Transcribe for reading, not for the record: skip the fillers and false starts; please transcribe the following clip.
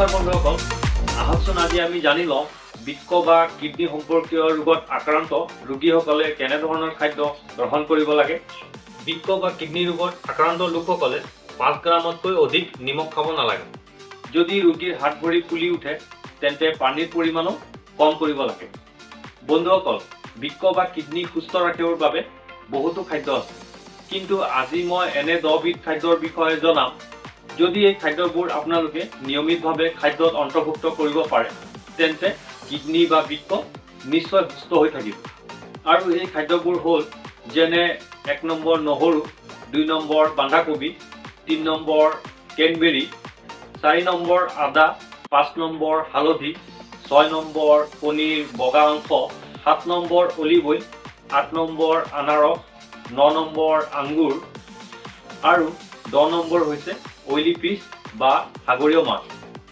নমস্কাৰ বন্ধুসকল, আহকচোন আজি আমি জানি লওঁ বৃক্ক বা কিডনি সম্পৰ্কীয় ৰোগত আক্ৰান্ত ৰোগীসকলে কেনেধৰণৰ খাদ্য গ্ৰহণ কৰিব লাগে। বৃক্ক বা কিডনি ৰোগত আক্ৰান্ত লোকসকলে 5 গ্ৰামতকৈ অধিক নিমখ খাব নালাগে। যদি ৰোগীৰ হাত ভৰি ফুলি উঠে তেন্তে পানীৰ পৰিমাণো কম কৰিব লাগে। বন্ধুসকল, বৃক্ক বা কিডনি সুস্থ ৰাখিবৰ বাবে বহুতো খাদ্য আছে, কিন্তু আজি মই এনে 10 বিধ খাদ্যৰ বিষয়ে জনাম। যদি এই খাদ্যবোৰ আপোনালোকে নিয়মিতভাৱে খাদ্যত অন্তৰ্ভুক্ত কৰিব পাৰে তেন্তে কিডনি বা বৃক্ক নিশ্চয় সুস্থ হৈ থাকিব। আৰু এই খাদ্যবোৰ হ'ল যেনে 1 নম্বৰ নহৰু, 2 নম্বৰ বন্ধাকবি, 3 নম্বৰ ক্ৰেনবেৰী, 4 নম্বৰ আদা, 5 নম্বৰ হালধি, 6 নম্বৰ কণীৰ বগা অংশ, 7 নম্বৰ অলিভ অইল, 8 নম্বৰ আনাৰস, 9 নম্বৰ আঙুৰ আৰু 10 নম্বৰ হৈছে অইলি ফিছ বা সাগৰীয় মাছ।